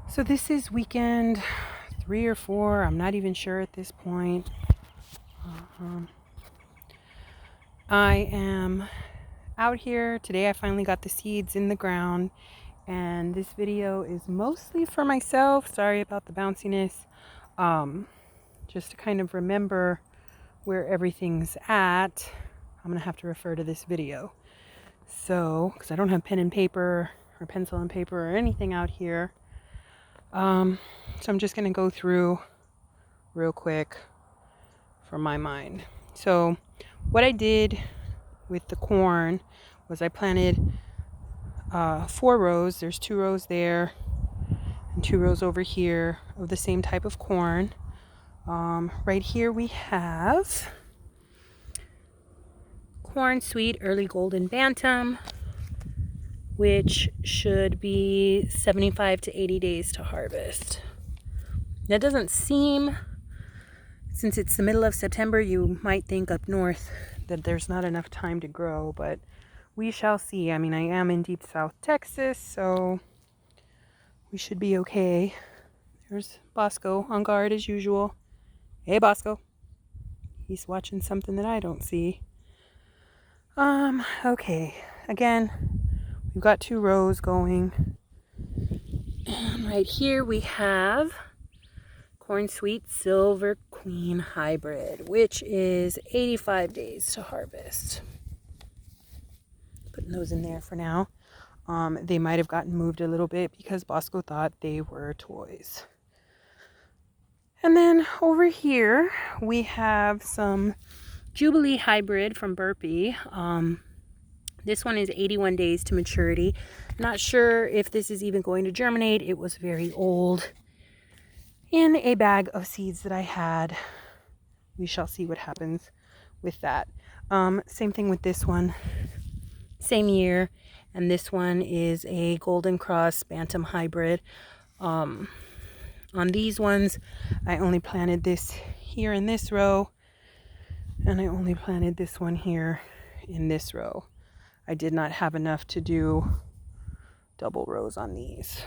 So this is weekend 3 or 4. I'm not even sure at this point. I am out here. Today I finally got the seeds in the ground. And this video is mostly for myself. Sorry about the bounciness. Just to kind of remember where everything's at. I'm going to have to refer to this video. So, because I don't have pen and paper or pencil and paper or anything out here. So I'm just going to go through real quick from my mind. So what I did with the corn was I planted 4 rows. There's 2 rows there and 2 rows over here of the same type of corn. Right here we have corn sweet early golden bantam, which should be 75 to 80 days to harvest. That doesn't seem, since it's the middle of September, you might think up north that there's not enough time to grow, but we shall see. I mean, I am in deep South Texas, so we should be okay. There's Bosco on guard as usual. Hey, Bosco. He's watching something that I don't see. Okay. Again, we've got 2 rows going. And right here we have Corn Sweet Silver Queen Hybrid, which is 85 days to harvest. Putting those in there for now. They might have gotten moved a little bit because Bosco thought they were toys. And then over here we have some Jubilee Hybrid from Burpee. This one is 81 days to maturity. Not sure if this is even going to germinate. It was very old in a bag of seeds that I had. We shall see what happens with that. Same thing with this one. Same year. And this one is a Golden Cross Bantam Hybrid. On these ones, I only planted this here in this row. And I only planted this one here in this row. I did not have enough to do double rows on these.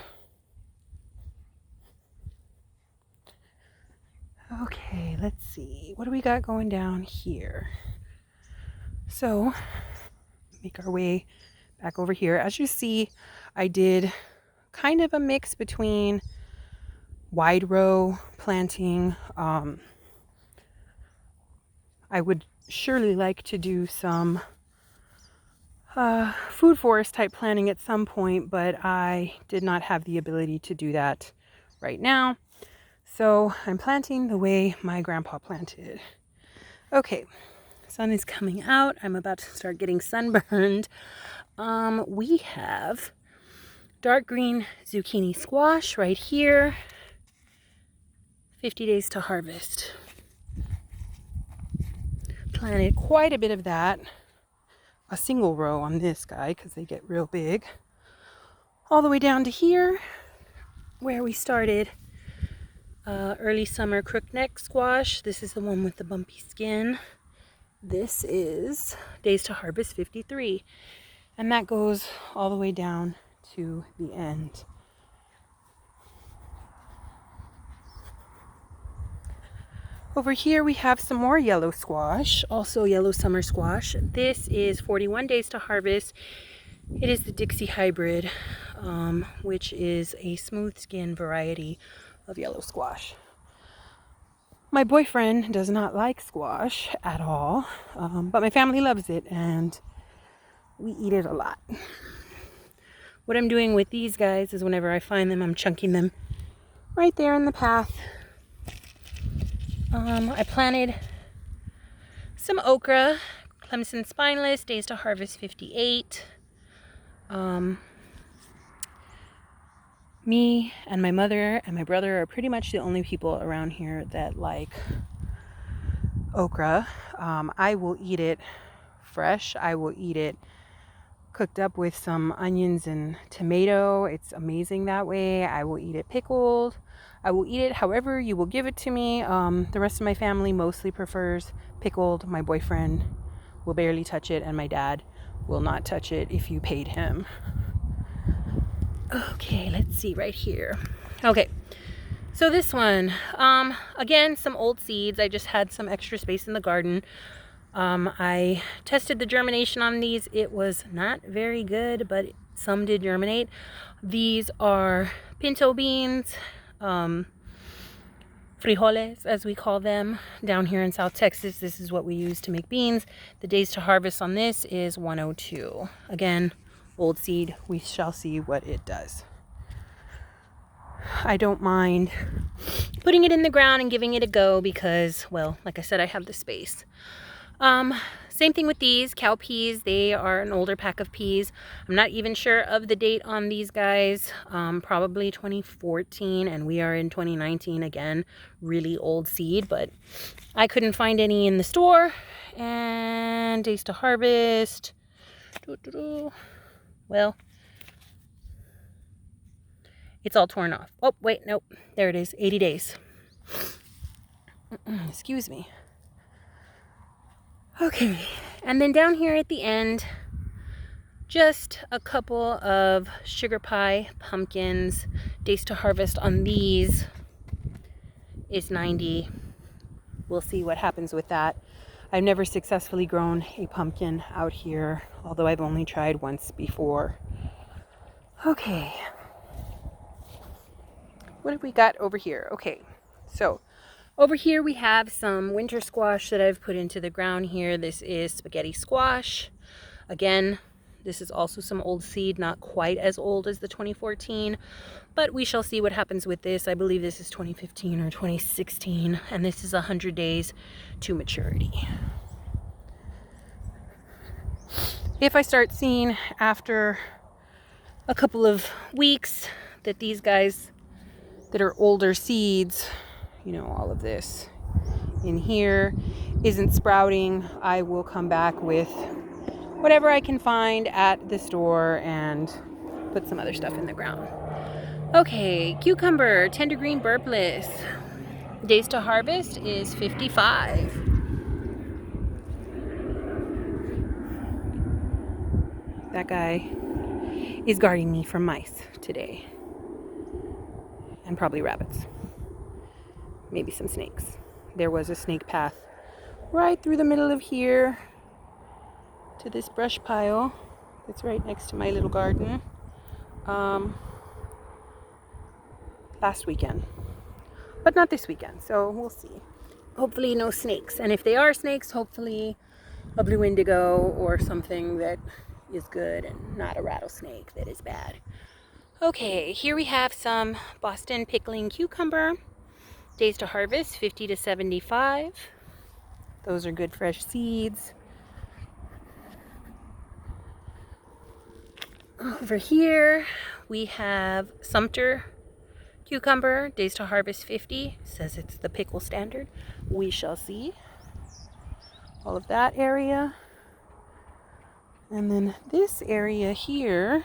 Okay, let's see. What do we got going down here? So, make our way back over here. As you see, I did kind of a mix between wide row planting. I would surely like to do some food forest type planting at some point, but I did not have the ability to do that right now. So I'm planting the way my grandpa planted. Okay, sun is coming out. I'm about to start getting sunburned. We have dark green zucchini squash right here. 50 days to harvest. Planted quite a bit of that. A single row on this guy because they get real big. All the way down to here where we started early summer crookneck squash. This is the one with the bumpy skin. This is days to harvest 53. And that goes all the way down to the end. Over here we have some more yellow squash, also yellow summer squash. This is 41 days to harvest. It is the Dixie Hybrid, which is a smooth skin variety of yellow squash. My boyfriend does not like squash at all, but my family loves it and we eat it a lot. What I'm doing with these guys is whenever I find them, I'm chunking them right there in the path. I planted some okra, Clemson Spineless, days to harvest 58. Me and my mother and my brother are pretty much the only people around here that like okra. I will eat it fresh. I will eat it cooked up with some onions and tomato. It's amazing that way. I will eat it pickled. I will eat it however you will give it to me. The rest of my family mostly prefers pickled. My boyfriend will barely touch it and my dad will not touch it if you paid him. Okay, let's see right here. Okay, so this one, again, some old seeds. I just had some extra space in the garden. I tested the germination on these. It was not very good, but some did germinate. These are pinto beans, frijoles, as we call them down here in South Texas. This is what we use to make beans. The days to harvest on this is 102. Again, old seed. We shall see what it does. I don't mind putting it in the ground and giving it a go because, well, like I said, I have the space. Same thing with these cow peas. They are an older pack of peas. I'm not even sure of the date on these guys. Probably 2014, and we are in 2019 again. Really old seed, but I couldn't find any in the store. And days to harvest. Well, it's all torn off. Oh, wait, nope. There it is. 80 days. Excuse me. Okay, and then down here at the end, just a couple of sugar pie pumpkins. Days to harvest on these is 90. We'll see what happens with that. I've never successfully grown a pumpkin out here, although I've only tried once before. Okay. What have we got over here? Okay, so over here we have some winter squash that I've put into the ground here. This is spaghetti squash. Again, this is also some old seed, not quite as old as the 2014, but we shall see what happens with this. I believe this is 2015 or 2016, and this is 100 days to maturity. If I start seeing after a couple of weeks that these guys that are older seeds, you know, all of this in here isn't sprouting, I will come back with whatever I can find at the store and put some other stuff in the ground. Okay, cucumber, tender green burpless. Days to harvest is 55. That guy is guarding me from mice today. And probably rabbits. Maybe some snakes. There was a snake path right through the middle of here to this brush pile that's right next to my little garden last weekend, but not this weekend, so we'll see. Hopefully no snakes, and if they are snakes, hopefully a blue indigo or something that is good and not a rattlesnake that is bad. Okay, here we have some Boston pickling cucumber. Days to harvest, 50 to 75. Those are good fresh seeds. Over here, we have Sumter cucumber. Days to harvest, 50. Says it's the pickle standard. We shall see. All of that area. And then this area here,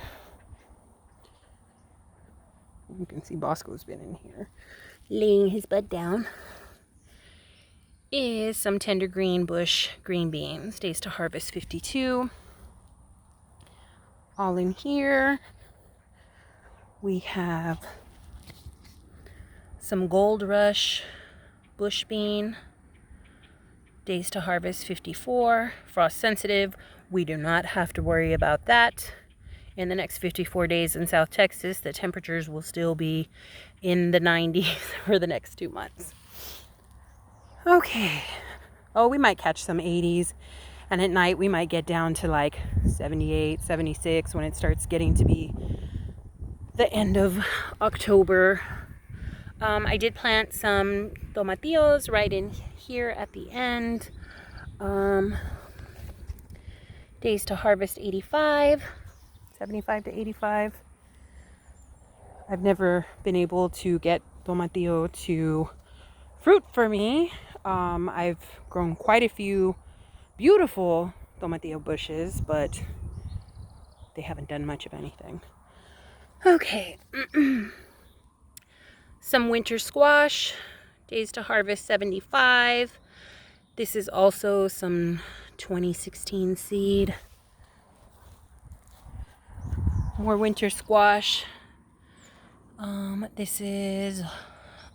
you can see Bosco's been in here laying his bud down, is some tender green bush green beans. Days to harvest, 52. All in here we have some Gold Rush bush bean. Days to harvest, 54. Frost sensitive. We do not have to worry about that. In the next 54 days in South Texas, the temperatures will still be in the 90s for the next 2 months. Okay. Oh, we might catch some 80s. And at night, we might get down to like 78, 76 when it starts getting to be the end of October. I did plant some tomatillos right in here at the end. Days to harvest, 85. 75 to 85. I've never been able to get tomatillo to fruit for me. I've grown quite a few beautiful tomatillo bushes, but they haven't done much of anything. Okay. Some winter squash. Days to harvest, 75. This is also some 2016 seed. More winter squash. This is,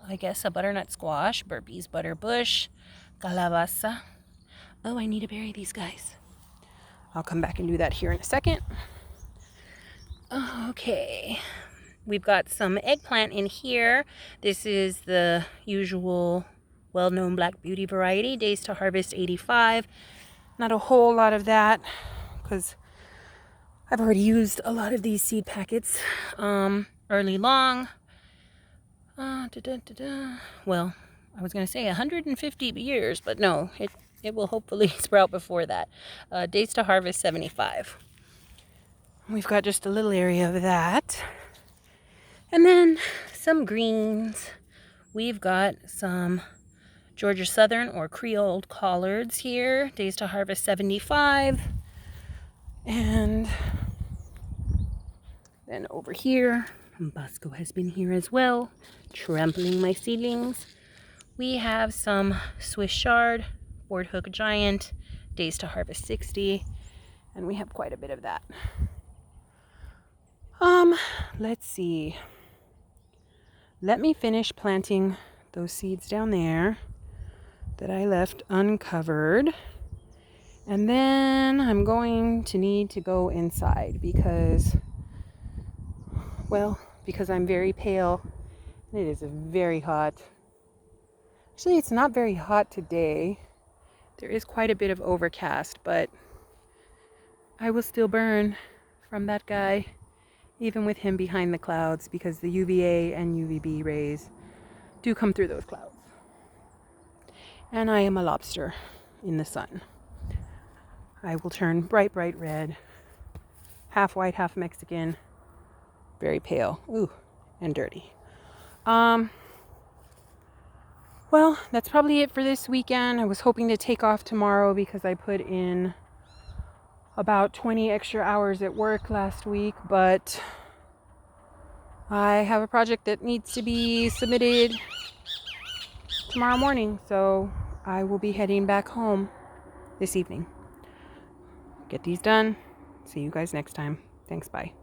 I guess, a butternut squash, Burpee's butter bush, calabaza. Oh, I need to bury these guys. I'll come back and do that here in a second. Okay, we've got some eggplant in here. This is the usual well-known Black Beauty variety, Days to Harvest 85. Not a whole lot of that because I've already used a lot of these seed packets. Early long. Well, I was going to say 150 years, but no, it will hopefully sprout before that. Days to Harvest 75. We've got just a little area of that. And then some greens. We've got some Georgia Southern or Creole collards here. Days to Harvest 75. And then over here, Bosco has been here as well, trampling my seedlings. We have some Swiss chard, board hook giant, Days to Harvest 60, and we have quite a bit of that. Let's see. Let me finish planting those seeds down there that I left uncovered. And then I'm going to need to go inside because I'm very pale and it is very hot. Actually, it's not very hot today. There is quite a bit of overcast, but I will still burn from that guy, even with him behind the clouds, because the UVA and UVB rays do come through those clouds. And I am a lobster in the sun. I will turn bright, bright red, half white, half Mexican, very pale, ooh, and dirty. Well, that's probably it for this weekend. I was hoping to take off tomorrow because I put in about 20 extra hours at work last week, but I have a project that needs to be submitted tomorrow morning, so I will be heading back home this evening. Get these done. See you guys next time. Thanks, bye.